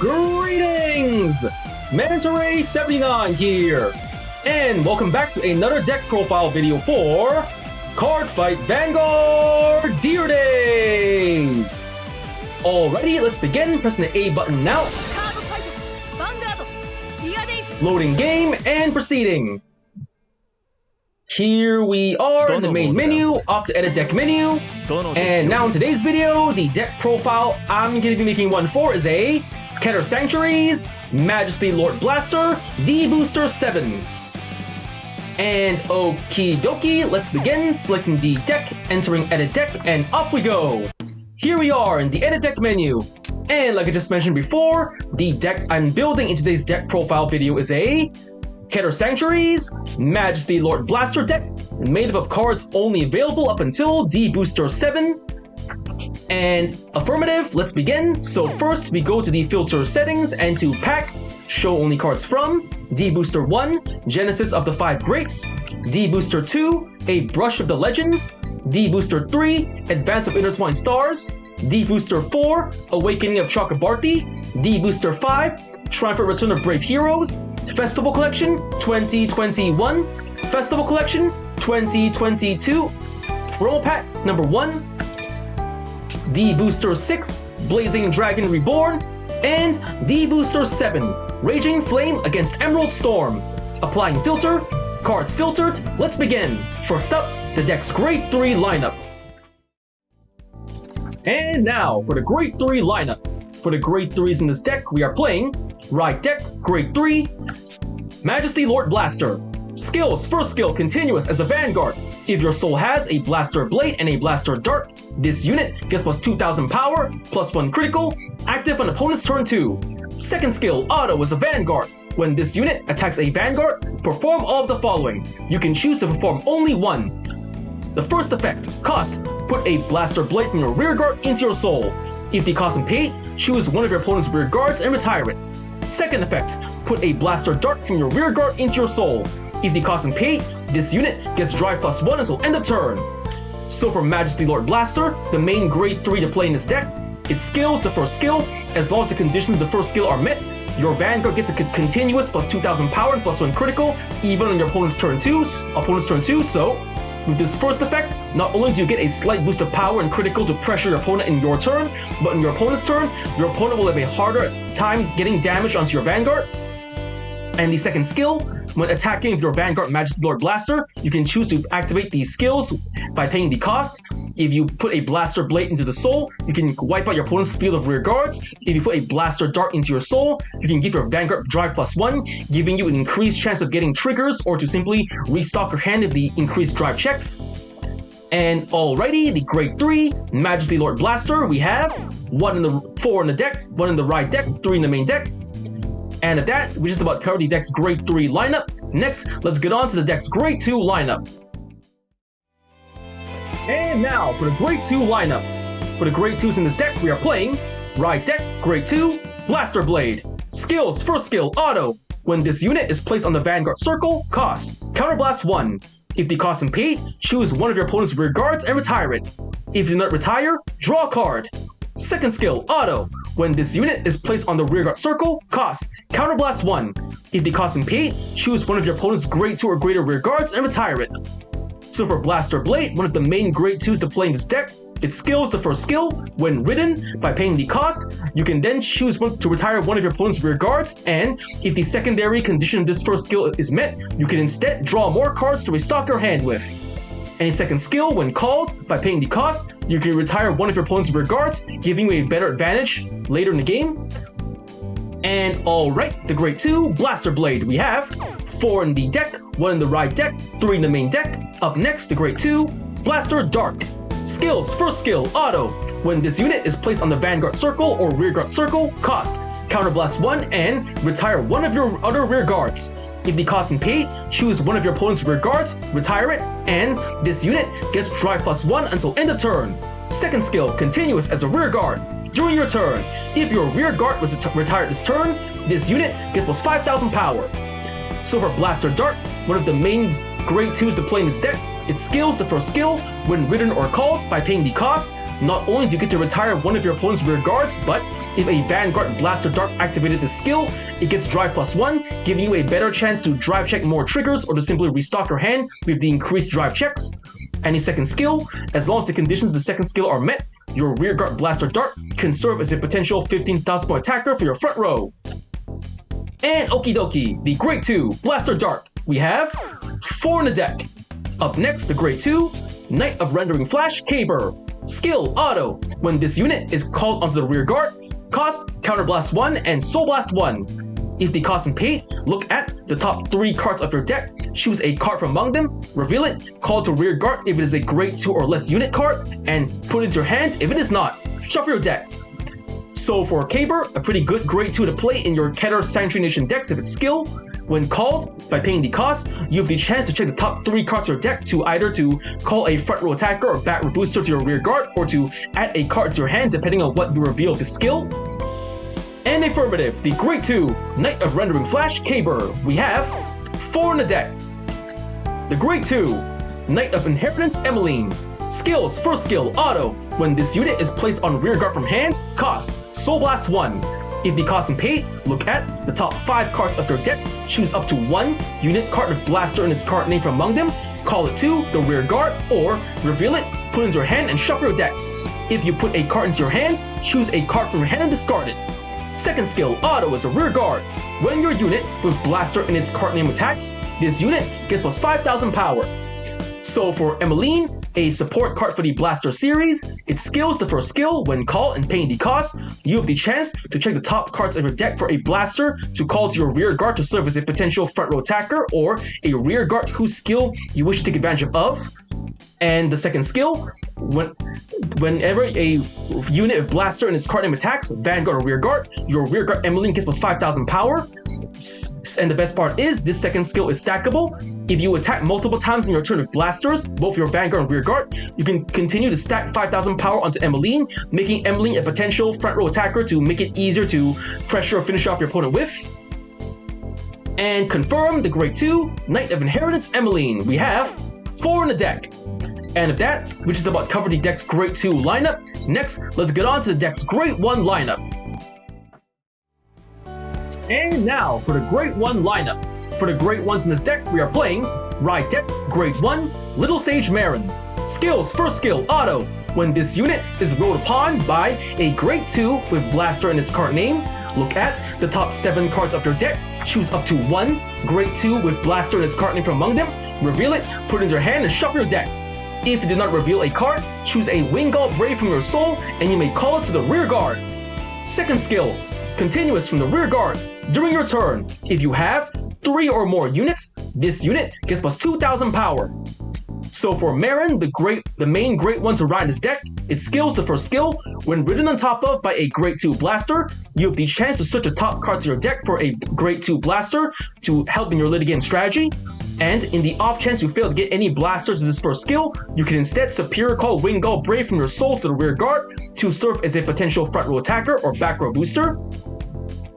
Greetings! Manta-Ray79 here, and welcome back to another deck profile video for Cardfight Vanguard Deer Days! Alrighty, let's begin. Pressing the A button now. Loading game and proceeding. Here we are in the main menu, opt to edit deck menu. And now in today's video, the deck profile I'm going to be making one for is a Keter Sanctuaries, Majesty Lord Blaster, D-BT07. And okie dokie, let's begin. Selecting the deck, entering edit deck, and off we go. Here we are in the edit deck menu. And like I just mentioned before, the deck I'm building in today's deck profile video is a Keter Sanctuaries, Majesty Lord Blaster deck, made up of cards only available up until D-BT07. And affirmative, let's begin. So first we go to the filter settings and to pack, show only cards from D-BT1, Genesis of the 5 Greats, D-BT2, A Brush of the Legends, D-BT3, Advance of Intertwined Stars, D-BT4, Awakening of Chakrabarti, D-BT5, Triumphant Return of Brave Heroes, Festival Collection 2021, Festival Collection 2022, Roll Pack number 1, D-BT6, Blazing Dragon Reborn, and D-BT7, Raging Flame against Emerald Storm. Applying filter, cards filtered, let's begin. First up, the deck's Grade 3 lineup. And now for the Grade 3 lineup. For the Grade 3s in this deck, we are playing Ride Deck, Grade 3, Majesty Lord Blaster. Skills, first skill, continuous as a Vanguard. If your soul has a Blaster Blade and a Blaster Dart, this unit gets plus 2000 power, plus 1 critical, active on opponent's turn 2. Second skill, auto as a Vanguard. When this unit attacks a Vanguard, perform all of the following. You can choose to perform only one. The first effect, cost, put a Blaster Blade from your rear guard into your soul. If the cost is paid, choose one of your opponent's rear guards and retire it. Second effect, put a Blaster Dart from your rear guard into your soul. If the cost is paid, this unit gets drive +1 until end of turn. So for Majesty Lord Blaster, the main Grade 3 to play in this deck, its skills, the first skill, as long as the conditions of the first skill are met, your Vanguard gets a continuous plus 2000 power and plus 1 critical, even on your opponent's turn 2, so with this first effect, not only do you get a slight boost of power and critical to pressure your opponent in your turn, but in your opponent's turn, your opponent will have a harder time getting damage onto your Vanguard. And the second skill, when attacking with your Vanguard Majesty Lord Blaster, you can choose to activate these skills by paying the cost. If you put a Blaster Blade into the soul, you can wipe out your opponent's field of rear guards. If you put a Blaster Dart into your soul, you can give your Vanguard drive +1, giving you an increased chance of getting triggers or to simply restock your hand if the increased drive checks. And alrighty, the Grade 3 Majesty Lord Blaster, we have 4 in the deck, 1 in the ride deck, 3 in the main deck. And at that, we just about covered the deck's Grade 3 lineup. Next, let's get on to the deck's Grade 2 lineup. And now for the Grade 2 lineup. For the Grade 2s in this deck, we are playing Ride Deck, Grade 2, Blaster Blade. Skills, first skill, auto. When this unit is placed on the Vanguard circle, cost, Counterblast 1. If the cost is paid, choose one of your opponent's rear guards and retire it. If you do not retire, draw a card. Second skill, auto. When this unit is placed on the rearguard circle, cost, Counterblast 1. If the cost is paid, choose one of your opponent's Grade 2 or greater rear guards and retire it. So for Blaster Blade, one of the main Grade 2s to play in this deck, its skills, the first skill, when ridden, by paying the cost, you can then choose to retire one of your opponent's rear guards, and if the secondary condition of this first skill is met, you can instead draw more cards to restock your hand with. Any second skill, when called, by paying the cost, you can retire one of your opponent's rear guards, giving you a better advantage later in the game. And alright, the Grade 2 Blaster Blade. We have 4 in the deck, 1 in the ride deck, 3 in the main deck. Up next, the Grade 2 Blaster Dark. Skills, first skill, auto. When this unit is placed on the Vanguard circle or rearguard circle, cost, Counterblast 1 and retire one of your other rear guards. If the cost is paid, choose one of your opponent's rear guards, retire it, and this unit gets drive +1 until end of turn. Second skill, continuous as a rear guard. During your turn, if your rear guard was retired this turn, this unit gets plus 5000 power. So for Blaster Dart, one of the main Grade 2s to play in this deck, its skills, the first skill, when ridden or called by paying the cost, Not only do you get to retire one of your opponent's rear guards, but if a Vanguard Blaster Dart activated this skill, it gets drive +1, giving you a better chance to drive check more triggers or to simply restock your hand with the increased drive checks. Any second skill, as long as the conditions of the second skill are met, your rear guard Blaster Dart can serve as a potential 15,000 point attacker for your front row. And okie dokie, the Grade 2 Blaster Dart. We have 4 in the deck. Up next, the Grade 2 Knight of Rendering Flash Keter. Skill Auto. When this unit is called onto the rear guard, cost Counter Blast 1 and Soul Blast 1. If the cost and paid, look at the top 3 cards of your deck, choose a card from among them, reveal it, call to rear guard if it is a Grade 2 or less unit card, and put it into your hand if it is not. Shuffle your deck. So for Keter, a pretty good Grade 2 to play in your Keter Sanctuary Nation decks if it's skill. When called, by paying the cost, you have the chance to check the top 3 cards of your deck to either to call a front row attacker or back row booster to your rear guard, or to add a card to your hand depending on what you reveal of the skill. And affirmative, the Grade 2 Knight of Rendering Flash Keter. We have 4 in the deck. The Grade 2 Knight of Inheritance Emmeline. Skills, first skill, auto. When this unit is placed on rear guard from hand, cost Soul Blast 1. If the cost and paid, look at the top 5 cards of your deck, choose up to 1 unit card with Blaster in its card name from among them, call it to the rear guard, or reveal it, put it into your hand and shuffle your deck. If you put a card into your hand, choose a card from your hand and discard it. Second skill, auto, is a rear guard. When your unit with Blaster in its card name attacks, this unit gets plus 5,000 power. So for Emmeline, a support card for the Blaster series, its skills, the first skill, when called and paying the cost, you have the chance to check the top cards of your deck for a Blaster to call to your rear guard to serve as a potential front row attacker, or a rear guard whose skill you wish to take advantage of. And the second skill, whenever a unit of Blaster in its card name attacks, Vanguard or rear guard, your rear guard Emmeline gets plus 5,000 power. And the best part is, this second skill is stackable. If you attack multiple times in your turn with Blasters, both your Vanguard and rear guard, you can continue to stack 5,000 power onto Emmeline, making Emmeline a potential front row attacker to make it easier to pressure or finish off your opponent with. And confirm the Grade 2 Knight of Inheritance Emmeline. We have 4 in the deck. And of that, which is about cover the deck's Grade 2 lineup, next, let's get on to the deck's Grade 1 lineup. And now for the Grade 1 lineup. For the Grade 1s in this deck, we are playing Ride Deck, Grade 1, Little Sage Marin. Skills, first skill, auto. When this unit is rolled upon by a Grade 2 with Blaster in its card name, look at the top 7 cards of your deck, choose up to 1 Grade 2 with Blaster in its card name from among them, reveal it, put it into your hand and shuffle your deck. If you did not reveal a card, choose a Vanguard Brave from your soul and you may call it to the rear guard. Second skill, continuous from the rear guard. During your turn, if you have 3 or more units, this unit gets plus 2,000 power. So for Marin, the main Grade 1 to ride this deck, its skills, the first skill, when ridden on top of by a Grade 2 Blaster, you have the chance to search the top cards of your deck for a Grade 2 Blaster to help in your litigant strategy. And in the off chance you fail to get any Blasters in this first skill, you can instead Superior Call Vanguard Brave from your soul to the rear guard to serve as a potential front row attacker or back row booster.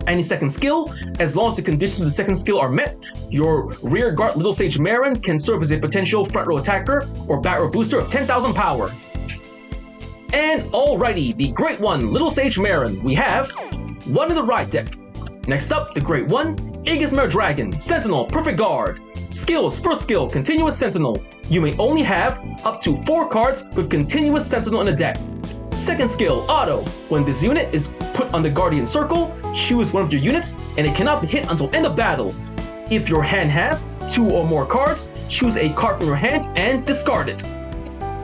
Any second skill, as long as the conditions of the second skill are met, your rear guard Little Sage Marin can serve as a potential front row attacker or back row booster of 10,000 power. And alrighty, the Grade 1 Little Sage Marin, we have 1 in the Ride deck. Next up, the Grade 1 Aegis Mare Dragon, Sentinel, Perfect Guard. Skills, first skill, Continuous Sentinel. You may only have up to 4 cards with Continuous Sentinel in the deck. Second skill, auto. When this unit is put on the Guardian Circle, choose one of your units, and it cannot be hit until end of battle. If your hand has 2 or more cards, choose a card from your hand and discard it.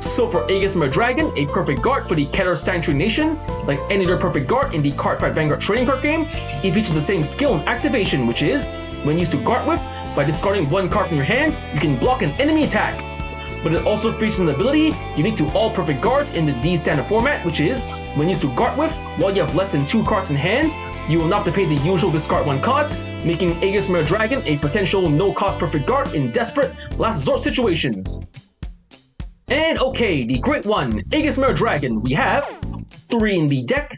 So for Aegis Mare Dragon, a perfect guard for the Keter Sanctuary Nation, like any other perfect guard in the Cardfight Vanguard trading card game, it features the same skill and activation, which is, when used to guard with, by discarding 1 card from your hand, you can block an enemy attack. But it also features an ability unique to all perfect guards in the D standard format, which is, when used to guard with, while you have less than 2 cards in hand, you will not have to pay the usual discard 1 cost, making Aegis Mare Dragon a potential no-cost perfect guard in desperate last resort situations. And okay, the Grade 1 Aegis Mare Dragon, we have 3 in the deck.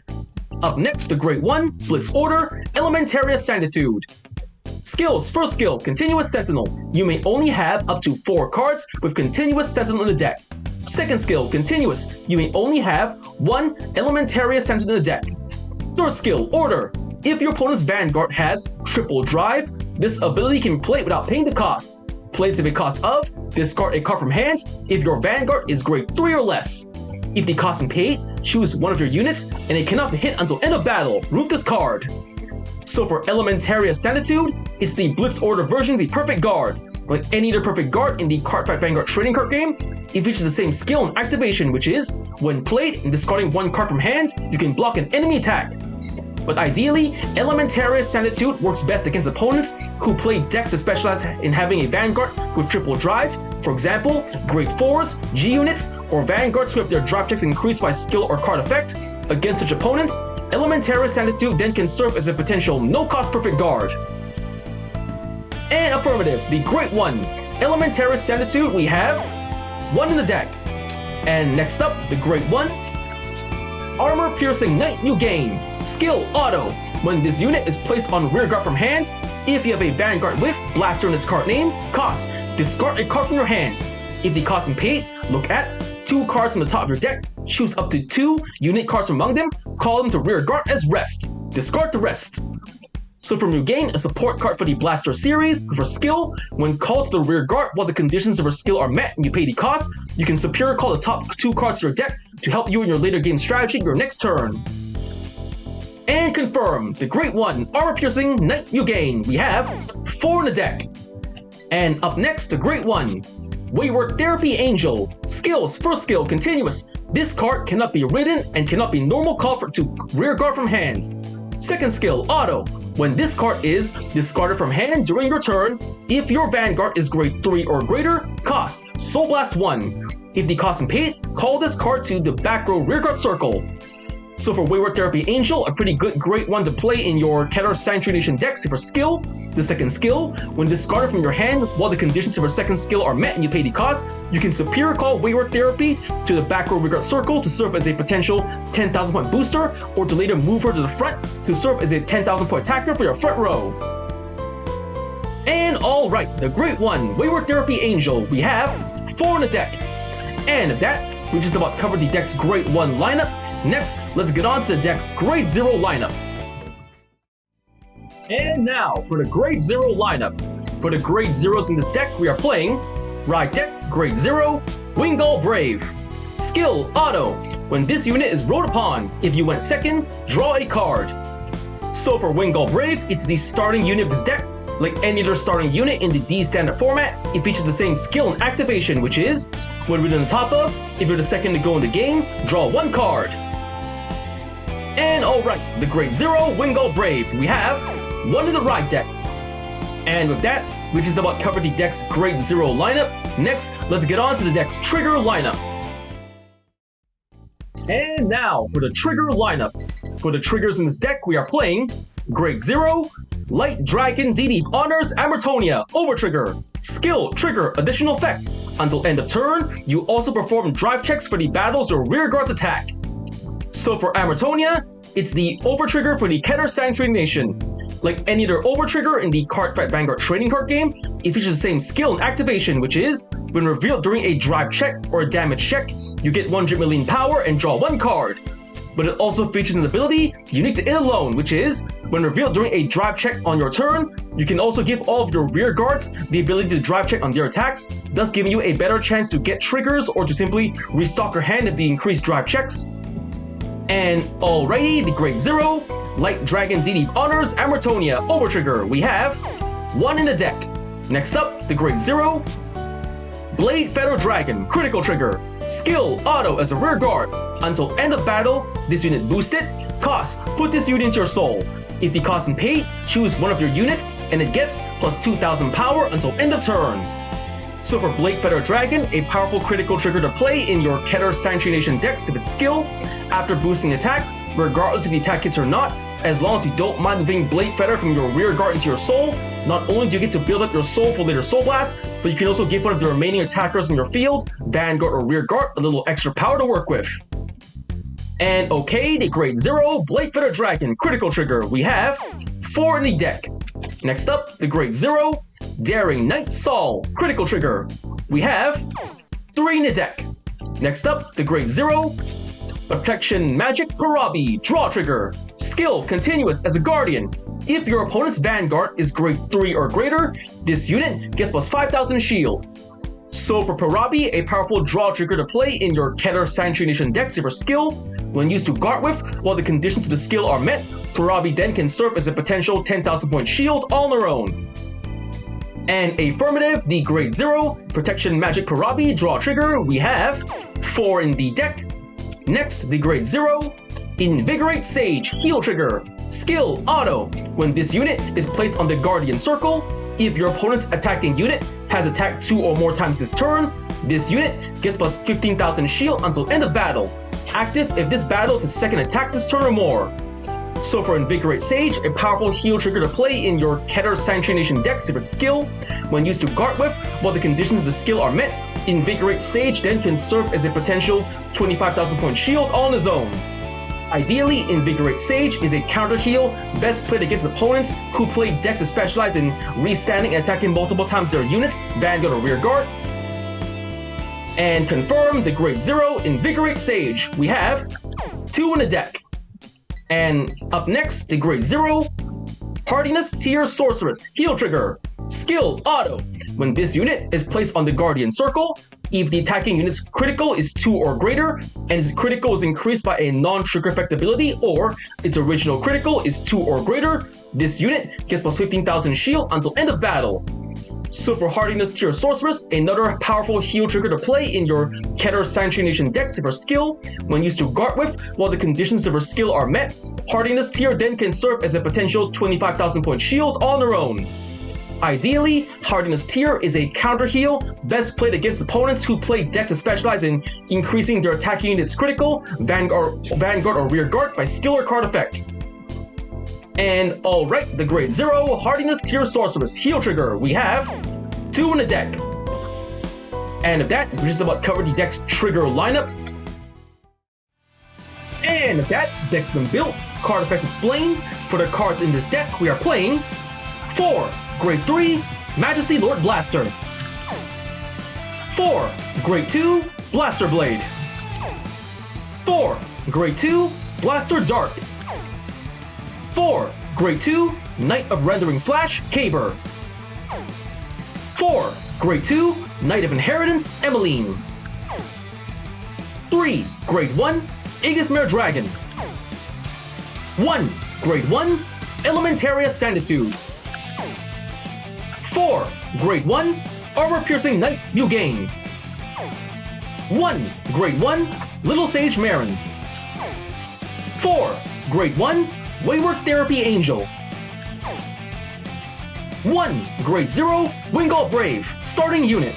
Up next, the Grade 1 Blitz Order, Elementaria Sanctitude. Skills, first skill, Continuous Sentinel. You may only have up to 4 cards with Continuous Sentinel in the deck. Second skill, Continuous. You may only have one Elementaria Sentinel in the deck. Third skill, Order. If your opponent's Vanguard has Triple Drive, this ability can be played without paying the cost. Plays if a cost of, discard a card from hand if your Vanguard is grade 3 or less. If the cost is paid, choose one of your units and it cannot be hit until end of battle. Remove this card. So for Elementaria Sanitude, it's the Blitz Order version of the Perfect Guard. Like any other Perfect Guard in the Cardfight Vanguard trading card game, it features the same skill and activation, which is, when played and discarding one card from hand, you can block an enemy attack. But ideally, Elementaria Sanitude works best against opponents who play decks that specialize in having a Vanguard with triple drive, for example, grade 4s, G units, or Vanguards who have their drive checks increased by skill or card effect. Against such opponents, Elementaria Sanitude then can serve as a potential no-cost Perfect Guard. And affirmative, the Great One. Elementaria Sanitude, we have one in the deck. And next up, the Great One. Armor Piercing Knight you gain. Skill Auto. When this unit is placed on rear guard from hand, if you have a Vanguard with Blaster in its card name, cost, discard a card from your hand. If the cost is paid, look at 2 cards from the top of your deck, choose up to 2 unique cards from among them, call them to rear guard as rest. Discard the rest. So from you gain a support card for the Blaster series. For skill, when called to the rear guard while the conditions of your skill are met and you pay the cost, you can superior call the top 2 cards to your deck to help you in your later game strategy your next turn. And confirm, the Great One, Armor Piercing Knight you gain. We have 4 in the deck. And up next, the Great One, Wayward Therapy Angel. Skills, first skill, Continuous. This card cannot be ridden and cannot be normal called to rear guard from hand. Second skill, Auto. When this card is discarded from hand during your turn, if your Vanguard is grade 3 or greater, cost, Soul Blast 1. If the cost is paid, call this card to the back row rear guard circle. So for Wayward Therapy Angel, a pretty good great one to play in your Keter Sanctuary Nation decks. For skill, the second skill, when discarded from your hand while the conditions of your second skill are met and you pay the cost, you can superior call Wayward Therapy to the back row rear guard circle to serve as a potential 10,000 point booster, or to later move her to the front to serve as a 10,000 point attacker for your front row. And alright, the Great One, Wayward Therapy Angel, we have 4 in the deck. And with that, we just about covered the deck's Great One lineup. Next, let's get on to the deck's Grade 0 lineup. And now, for the Grade 0 lineup. For the Grade 0s in this deck, we are playing Ride Deck, Grade 0, Wingull Brave. Skill, Auto. When this unit is rode upon, if you went second, draw a card. So for Wingull Brave, it's the starting unit of this deck. Like any other starting unit in the D standard format, it features the same skill and activation, which is, when read on the top of, if you're the second to go in the game, draw 1 card. And alright, the Grade 0 Wingull Brave, we have 1 in the Ride deck. And with that, we just about covered the deck's Grade 0 lineup. Next, let's get on to the deck's Trigger lineup. And now, for the Trigger lineup. For the triggers in this deck, we are playing Grade 0, Light Dragon D-BT Honors Amritonia, Overtrigger. Skill, trigger, additional effect. Until end of turn, you also perform drive checks for the battles or rear guards attack. So for Amritonia, it's the Overtrigger for the Keter Sanctuary Nation. Like any other Overtrigger in the Cardfight Vanguard trading card game, it features the same skill and activation, which is, when revealed during a drive check or a damage check, you get 100 million power and draw 1 card. But it also features an ability unique to it alone, which is, when revealed during a drive check on your turn, you can also give all of your rear guards the ability to drive check on their attacks, thus giving you a better chance to get triggers or to simply restock your hand if the increased drive checks. And alrighty, the Grade 0, Light Dragon D-BT Honors Amritonia, Overtrigger, we have 1 in the deck. Next up, the Grade 0, Blade Feather Dragon, Critical Trigger. Skill, Auto as a rear guard. Until end of battle, this unit boosted. Cost, put this unit into your soul. If the cost is paid, choose one of your units, and it gets plus 2,000 power until end of turn. So for Blade Feather Dragon, a powerful critical trigger to play in your Keter Sanctuary Nation decks if it's skill. After boosting attack, regardless if the attack hits or not, as long as you don't mind moving Blade Feather from your rear guard into your soul, not only do you get to build up your soul for later Soul Blast, but you can also give one of the remaining attackers in your field, Vanguard or rear guard, a little extra power to work with. And okay, the Grade 0 Blade Feather Dragon Critical Trigger, we have 4 in the deck. Next up, the Grade 0 Daring Knight Saul Critical Trigger, we have 3 in the deck. Next up, the Grade 0. Protection Magic Parabi, draw trigger. Skill continuous as a guardian. If your opponent's Vanguard is Grade 3 or greater, this unit gets plus 5,000 shield. So for Parabi, a powerful draw trigger to play in your Keter Sanctuary Nation deck for skill. When used to guard with, while the conditions of the skill are met, Parabi then can serve as a potential 10,000 point shield all on their own. And affirmative, the Grade 0, Protection Magic Parabi, draw trigger, we have 4 in the deck. Next, the Grade 0, Invigorate Sage, heal trigger. Skill, auto. When this unit is placed on the Guardian Circle, if your opponent's attacking unit has attacked 2 or more times this turn, this unit gets plus 15,000 shield until end of battle. Active if this battle is its second attack this turn or more. So for Invigorate Sage, a powerful heal trigger to play in your Keter Sanctuary Nation deck for its skill. When used to guard with, while the conditions of the skill are met, Invigorate Sage then can serve as a potential 25,000 point shield all on his own. Ideally, Invigorate Sage is a counter heal, best played against opponents who play decks that specialize in restanding and attacking multiple times their units, Vanguard or Rearguard. And confirm the Grade 0, Invigorate Sage. We have 2 in the deck. And up next, the Grade 0, Hardiness Tier Sorceress, heal trigger. Skill, auto. When this unit is placed on the Guardian Circle, if the attacking unit's critical is 2 or greater, and its critical is increased by a non-trigger effect ability, or its original critical is 2 or greater, this unit gets plus 15,000 shield until end of battle. So for Hardiness Tier Sorceress, another powerful heal trigger to play in your Keter Sanctuary Nation deck for skill. When used to guard with, while the conditions of her skill are met, Hardiness Tier then can serve as a potential 25,000 point shield on their own. Ideally, Hardiness Tier is a counter heal, best played against opponents who play decks that specialize in increasing their attacking unit's critical, Vanguard or Rearguard by skill or card effect. And alright, the Grade 0, Hardiness Tier Sorceress, heal trigger, we have 2 in the deck. And with that, we just about covered the deck's trigger lineup. And with that, deck's been built, card effects explained. For the cards in this deck, we are playing 4. Grade 3, Majesty Lord Blaster. 4. Grade 2, Blaster Blade. 4. Grade 2, Blaster Dark. 4. Grade 2, Knight of Rendering Flash, Keter. 4. Grade 2, Knight of Inheritance, Emmeline. 3. Grade 1, Aegismere Dragon. 1. Grade 1, Elementaria Sanditude. 4. Grade 1, Armor-Piercing Knight, Mugain. 1. Grade 1, Little Sage Marin. 4. Grade 1, Wayward Therapy Angel. 1. Grade 0, Wingal Brave, starting unit.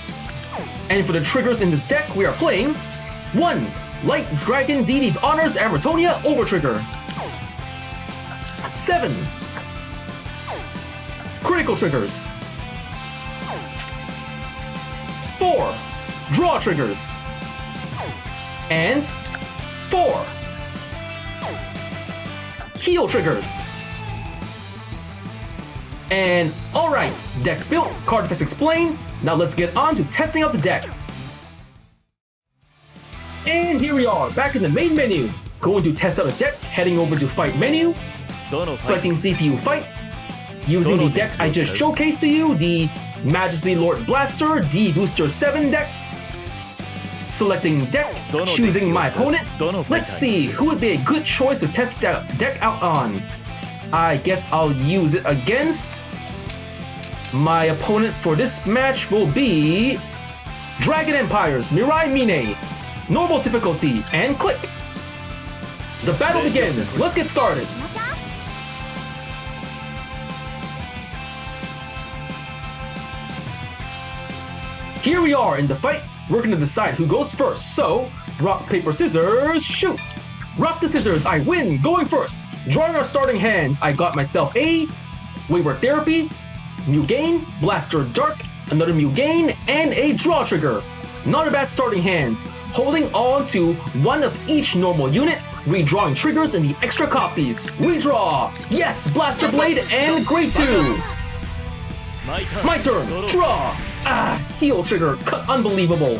And for the triggers in this deck, we are playing 1. Light Dragon Deity of Honors Amritonia Overtrigger. 7. Critical triggers. 4. Draw triggers. And 4. Heal triggers. And alright, deck built, card effects explained. Now let's get on to testing out the deck. And here we are, back in the main menu. Going to test out the deck, heading over to Fight menu. Selecting CPU Fight. Using the deck I just showcased to you, the Majesty Lord Blaster D-BT07 deck. Selecting deck, choosing my opponent. Let's see who would be a good choice to test the deck out on. I guess I'll use it against. My opponent for this match will be Dragon Empire's Mirai Mine. Normal difficulty, and click. The battle begins. Let's get started. Here we are in the fight. We're gonna decide who goes first. So, rock, paper, scissors, shoot. Rock the scissors, I win, going first. Drawing our starting hands, I got myself a Wayward Therapy, Mugain, Blaster Dark, another Mugain, and a draw trigger. Not a bad starting hands. Holding on to one of each normal unit, redrawing triggers in the extra copies. Redraw! Yes, Blaster Blade and Grade 2! My turn, draw! Ah, heal trigger, cut, unbelievable.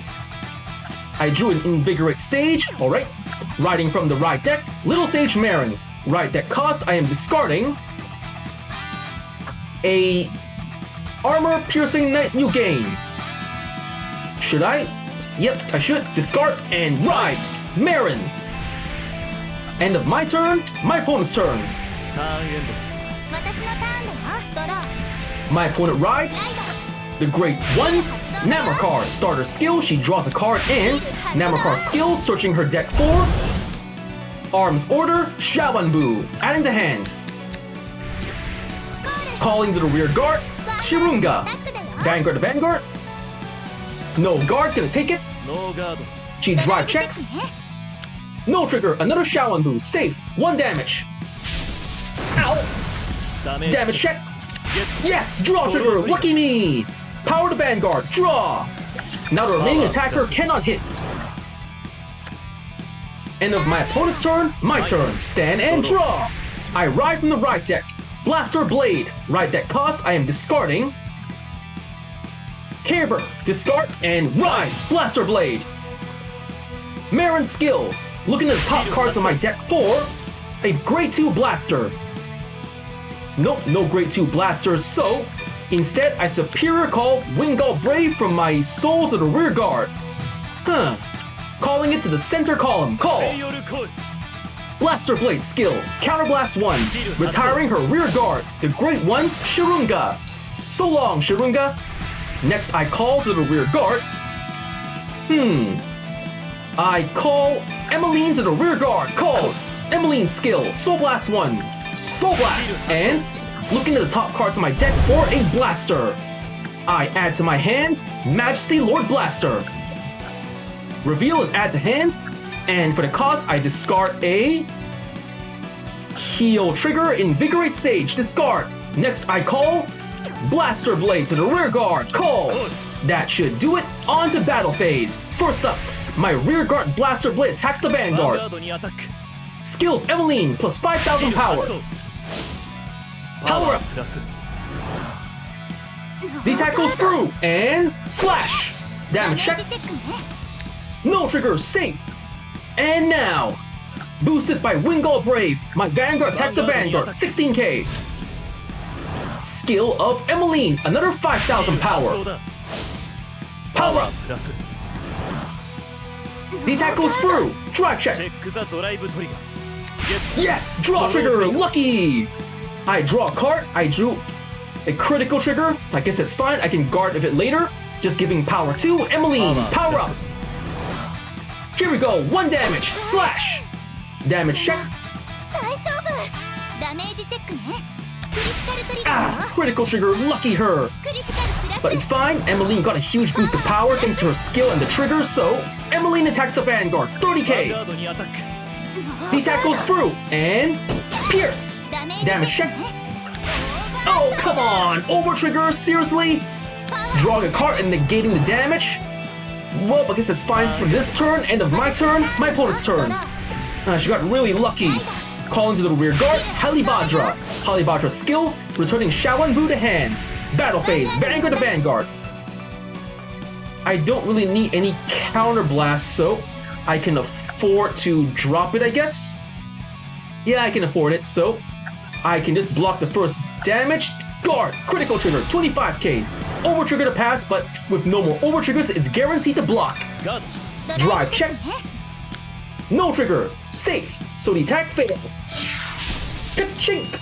I drew an Invigorate Sage. Alright. Riding from the right deck, Little Sage Marin. Right deck cost, I am discarding a Armor Piercing Knight New Game. Should I? Yep, I should. Discard and ride Marin. End of my turn, my opponent's turn. My opponent rides the Great 1 Namorcar. Starter skill, she draws a card and Namorcar skill, searching her deck for Arms Order, Shawanbu, adding to hand. Calling to the rear guard, Shirunga. Vanguard to Vanguard. No guard, gonna take it. She drive checks. No trigger, another Shawanbu, safe, 1 damage. Ow! Damage check. Yes, draw trigger, lucky me. Power to Vanguard, draw. Now the remaining attacker cannot hit. End of my opponent's turn, my turn. Stand and draw. I ride from the right deck. Blaster Blade. Right deck cost, I am discarding Keter. Discard and ride Blaster Blade. Marin skill. Looking at the top cards on my deck for a Grade 2 Blaster. Nope, no Grade 2 Blasters, so instead I Superior Call Vanguard Brave from my soul to the rear guard. Calling it to the center column. Call. Blaster Blade skill. Counterblast 1. Retiring her rear guard. The Great 1, Shirunga. So long, Shirunga. Next I call to the rear guard. I call Emmeline to the rear guard. Call. Emmeline skill. Soul Blast 1. Soul Blast. And looking at the top cards of my deck for a Blaster. I add to my hand Majesty Lord Blaster. Reveal and add to hand. And for the cost, I discard a Heal Trigger, Invigorate Sage. Discard. Next, I call Blaster Blade to the rear guard. Call. That should do it. On to battle phase. First up, my rear guard Blaster Blade attacks the Vanguard. Skill Emmeline plus 5,000 power. Power up. The attack goes through and slash. Damage check. No trigger, safe. And now, boosted by Vanguard Brave, my Vanguard attacks the Vanguard, 16k. Skill of Emmeline, another 5,000 power. Power up. The attack goes through. Drive check. Yes, draw trigger, lucky. I draw a card. I drew a critical trigger. I guess that's fine. I can guard of it later. Just giving power to Emmeline. Power up. Here we go, 1 damage, slash! Damage check. Critical trigger, lucky her! But it's fine, Emmeline got a huge boost of power thanks to her skill and the trigger, so Emmeline attacks the Vanguard, 30k! The attack goes through, and pierce! Damage check. Oh, come on! Over trigger, seriously? Drawing a card and negating the damage? Well, I guess that's fine for this turn. End of my turn, my opponent's turn. She got really lucky. Calling to the rear guard, Halibadra. Halibadra skill, returning Shawanbu to hand. Battle phase, Vanguard to Vanguard. I don't really need any counter blast, so I can afford to drop it, I guess. Yeah, I can afford it, so I can just block the first damage. Guard, critical trigger, 25k. Over trigger to pass, but with no more over triggers, it's guaranteed to block. Drive check. No trigger, safe. So the attack fails. Ka-chink.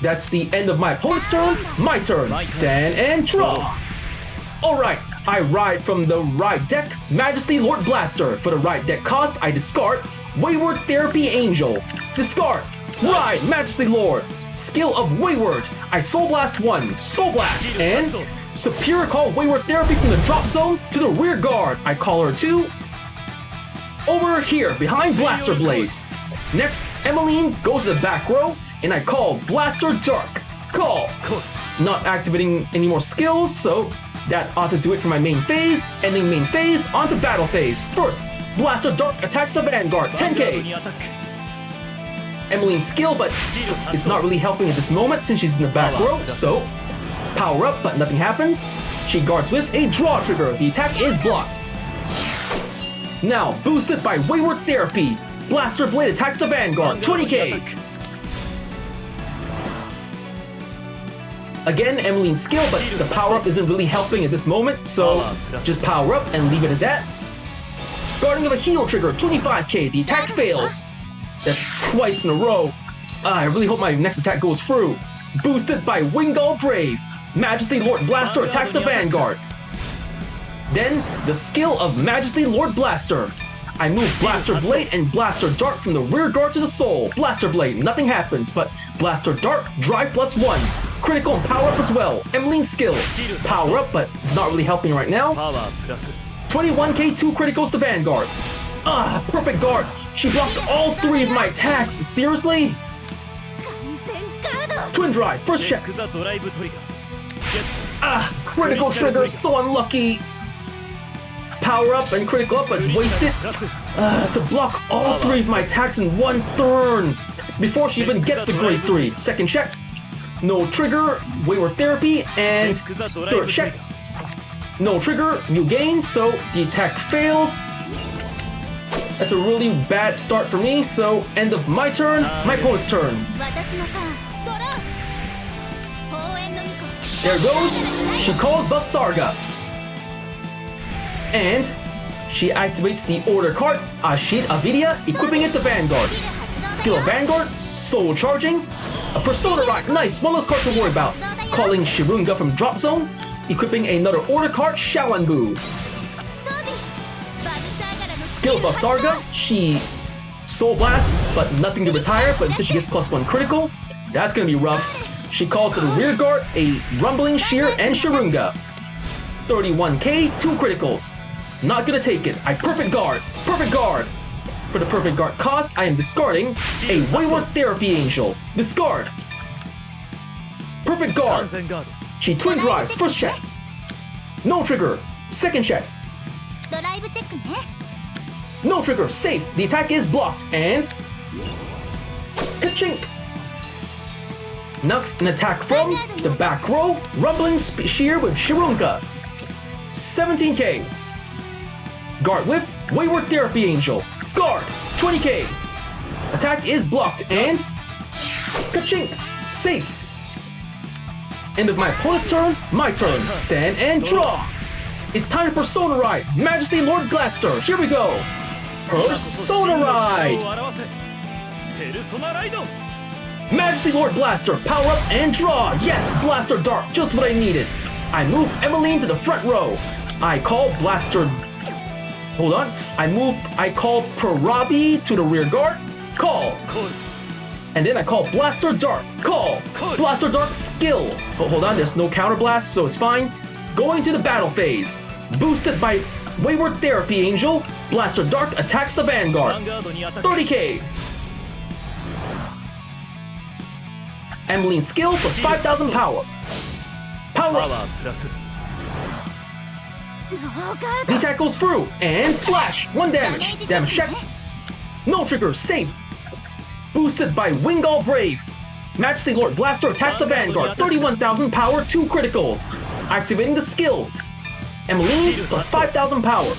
That's the end of my opponent's turn. My turn. Stand and draw. Alright, I ride from the right deck, Majesty Lord Blaster. For the right deck cost, I discard Wayward Therapy Angel. Discard. Ride Majesty Lord. Skill of Wayward. I Soul Blast 1, Soul Blast, and Superior Call Wayward Therapy from the drop zone to the rear guard. I call her to over here, behind Blaster Blade. Next, Emmeline goes to the back row, and I call Blaster Dark. Call. Not activating any more skills, so that ought to do it for my main phase. Ending main phase, onto battle phase. First, Blaster Dark attacks the Vanguard, 10k. Emmeline's skill, but it's not really helping at this moment since she's in the back row, so power up, but nothing happens. She guards with a draw trigger. The attack is blocked. Now, boosted by Wayward Therapy. Blaster Blade attacks the Vanguard, 20k. Again, Emmeline's skill, but the power-up isn't really helping at this moment, so just power up and leave it at that. Guarding of a heal trigger, 25k, the attack fails. That's twice in a row. I really hope my next attack goes through. Boosted by Wingull Brave. Majesty Lord Blaster attacks the Vanguard. Then, the skill of Majesty Lord Blaster. I move Blaster Blade and Blaster Dart from the rear guard to the soul. Blaster Blade, nothing happens, but Blaster Dart, drive +1. Critical and power up as well. Emmeline's skill. Power up, but it's not really helping right now. 21k, 2 criticals to Vanguard. Perfect guard. She blocked all 3 of my attacks. Seriously? Twin Drive, first check. Critical trigger, so unlucky. Power up and critical up, but it's wasted. To block all 3 of my attacks in 1 turn. Before she even gets to grade 3. Second check. No trigger, Wayward Therapy, and third check. No trigger, new gain, so the attack fails. That's a really bad start for me, so end of my turn, my opponent's turn. There goes, she calls Buff Sarga. And she activates the order card, Ashid Avidia, equipping it to Vanguard. Skill of Vanguard, Soul Charging. A Persona Rock, nice, one less card to worry about. Calling Shirunga from Drop Zone, equipping another order card, Shawanbu. Skill Buff Sarga, she Soul Blast, but nothing to retire, but instead she gets +1 critical. That's gonna be rough. She calls to the rear guard a Rumbling Shear and Shirunga. 31k, 2 criticals. Not gonna take it. I perfect guard. Perfect guard. For the perfect guard cost, I am discarding a Wayward Therapy Angel. Discard. Perfect guard. She twin drives. First check. No trigger. Second check. No trigger. Safe. The attack is blocked. And ka-chink. Next, an attack from the back row. Rumbling Shear with Shirunga. 17k. Guard with Wayward Therapy Angel. Guard, 20k. Attack is blocked and ka-chink, safe. End of my opponent's turn, my turn. Stand and draw. It's time to Persona Ride. Majesty Lord Blaster. Here we go. Persona Ride. Majesty Lord Blaster. Power up and draw. Yes, Blaster Dart. Just what I needed. I move Emmeline to the front row. I call Blaster. Hold on. I call Parabi to the rear guard. Call. And then I call Blaster Dart. Call. Blaster Dart skill. Oh, hold on, there's no counter blast, so it's fine. Going to the battle phase. Boosted by Wayward Therapy Angel, Blaster Dart attacks the Vanguard. 30k. Emmeline's skill plus 5,000 power. Power up. The attack goes through, and slash! 1 damage. Damage check. No trigger, safe. Boosted by Wingull Brave. Majesty Lord Blaster attacks the Vanguard. 31,000 power, 2 criticals. Activating the skill. Emmeline plus 5,000 power.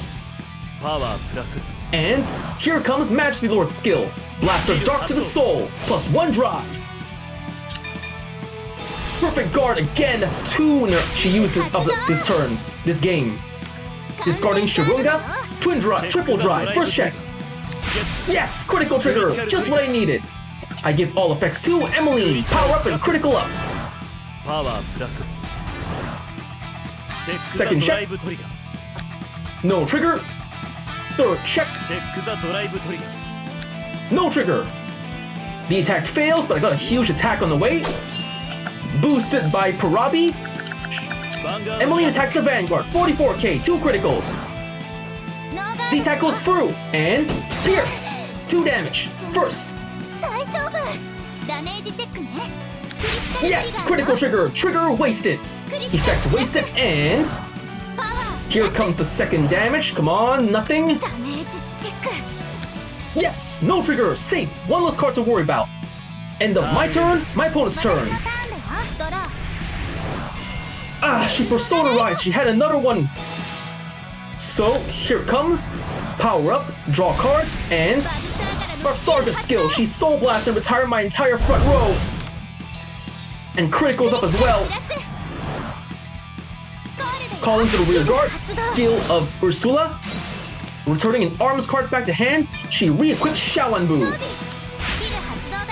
And here comes Majesty Lord's skill. Blaster Dark to the soul, plus 1 drive. Perfect guard again, that's 2 she used of this turn, this game. Discarding Shirunga, twin drive, triple drive, first check. Yes, critical trigger, just what I needed. I give all effects to Emmeline, power up and critical up. Second check. No trigger. Third check. No trigger. The attack fails, but I got a huge attack on the way. Boosted by Parabi. Emmeline attacks the Vanguard, 44k, 2 criticals. The attack goes through, and pierce, 2 damage, first. Yes, critical trigger, trigger wasted. Effect wasted, and here comes the second damage, come on, nothing. Yes, no trigger, safe, 1 less card to worry about. End of my turn, my opponent's turn. She Persona Rise, she had another one. So, here it comes. Power up, draw cards, and Sarga's skill. She Soul Blast and retired my entire front row. And criticals up as well. Calling to the rear guard, skill of Ursula. Returning an arms card back to hand, she re-equips Shaolanbu.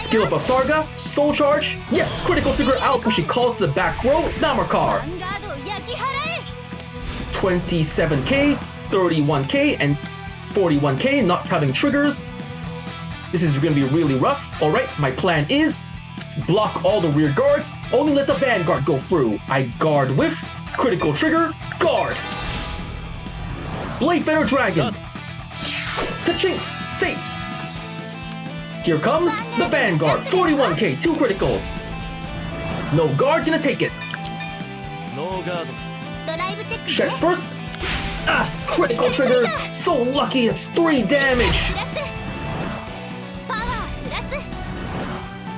Skill up of Sarga, Soul Charge. Yes, critical figure out, but she calls to the back row, Namarkar. 27k, 31k, and 41k, not counting triggers. This is gonna be really rough. Alright, my plan is block all the rear guards, only let the Vanguard go through. I guard with critical trigger, guard. Blade Feather Dragon. Ka-ching, safe. Here comes the Vanguard, 41k, 2 criticals. No guard, gonna take it. Check first. Ah, critical trigger. So lucky, it's 3 damage.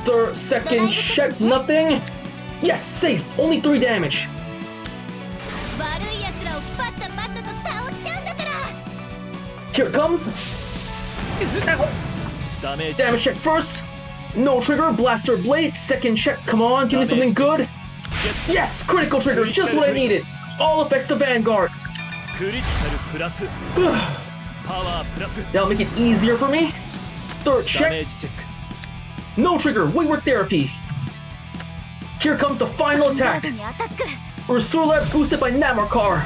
Third, second check, nothing. Yes, safe, only 3 damage. Here it comes. Damage check first. No trigger, Blaster Blade. Second check, come on, give me something good. Yes, critical trigger, just what I needed. All effects to Vanguard. That'll make it easier for me. Third check. No trigger, Wayward Therapy. Here comes the final attack. Ursula boosted by Namarkar.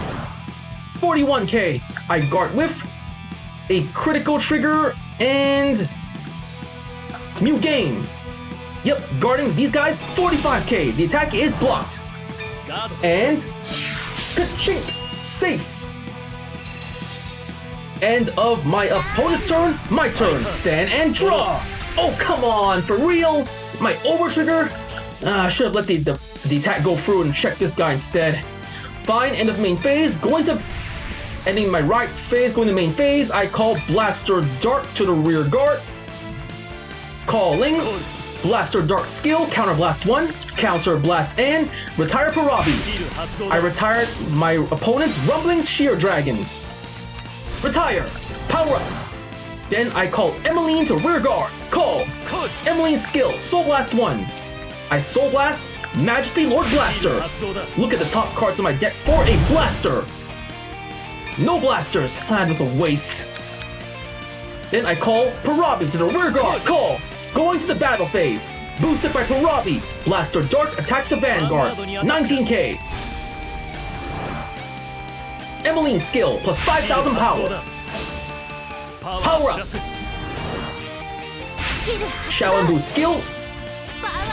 41k. I guard with a critical trigger and Mute Game. Yep, guarding these guys, 45k. The attack is blocked. And ka-chink, safe. End of my opponent's turn, my turn. Stand and draw. Oh, come on, for real? My over trigger? I should have let the attack go through and check this guy instead. Fine, end of main phase. Ending my right phase, going to main phase. I call Blaster Dart to the rear guard. Calling Blaster Dart skill, Counter Blast 1, Counter Blast and retire Parabi. I retired my opponent's Rumbling Sheer Dragon. Retire. Power up. Then I call Emmeline to rear guard. Call Emmeline's skill, Soul Blast 1. I Soul Blast Majesty Lord Blaster. Look at the top cards of my deck for a Blaster. No blasters. That was a waste. Then I call Parabi to the rear guard. Call. Going to the battle phase. Boosted by Parabi. Blaster Dart attacks the Vanguard. 19k. Emmeline's skill plus 5,000 power. Power up. Shaolanbu's skill.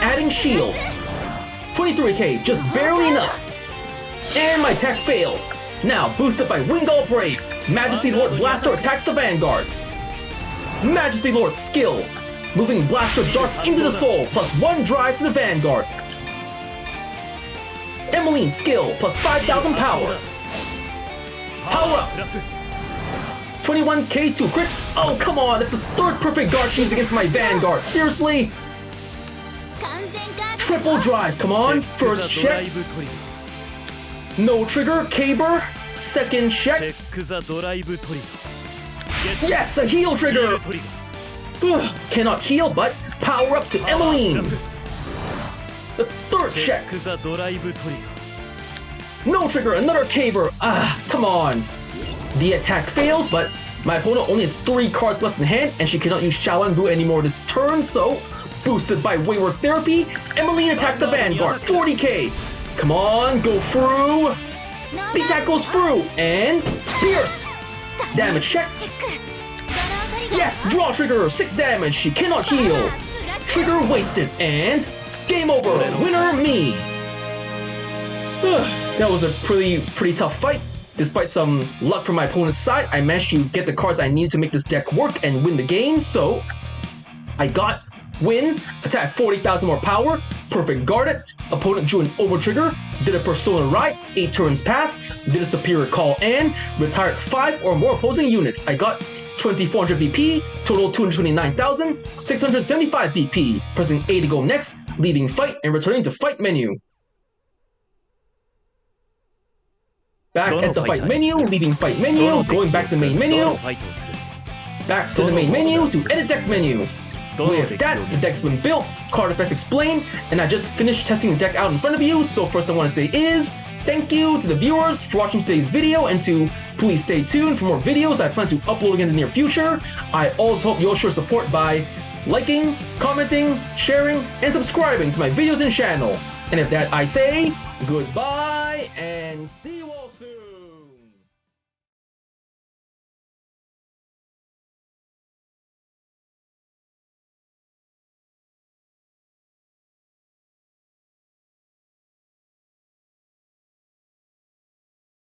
Adding shield. 23k, just barely enough. And my attack fails. Now, boosted by Wingull Brave, Majesty Lord Blaster attacks the Vanguard. Majesty Lord skill, moving Blaster Dart into the soul, plus 1 drive to the Vanguard. Emmeline skill, plus 5,000 power. Power up. 21k, 2 crits. Oh, come on, that's the 3rd perfect guard she used against my Vanguard. Seriously? Triple drive, come on, first check. No trigger, Caber. Second check. Yes, a heal trigger. Ugh, cannot heal, but power up to Emmeline. The 3rd check. No trigger, another Caber. Ah, come on. The attack fails, but my opponent only has 3 cards left in hand, and she cannot use Shaolanbu anymore this turn, so boosted by Wayward Therapy, Emmeline attacks the Vanguard. 40k. Come on, go through. The attack goes through, and Pierce. Damage check. Yes, draw trigger, 6 damage. She cannot heal. Trigger wasted, and game over. Winner, me. That was a pretty tough fight. Despite some luck from my opponent's side, I managed to get the cards I needed to make this deck work and win the game, so I got win, attack 40,000 more power, perfect guarded, opponent drew an over trigger, did a Persona Ride, 8 turns pass, did a superior call and retired 5 or more opposing units. I got 2400 BP, total 229,675 BP, pressing A to go next, leaving fight and returning to fight menu. Back at the fight menu, leaving fight menu, going back to main menu, back to the main menu to edit deck menu. With that, the deck's been built, card effects explained, and I just finished testing the deck out in front of you. So first I want to say is, thank you to the viewers for watching today's video, and to please stay tuned for more videos I plan to upload in the near future. I also hope you'll show support by liking, commenting, sharing, and subscribing to my videos and channel. And if that I say, goodbye and see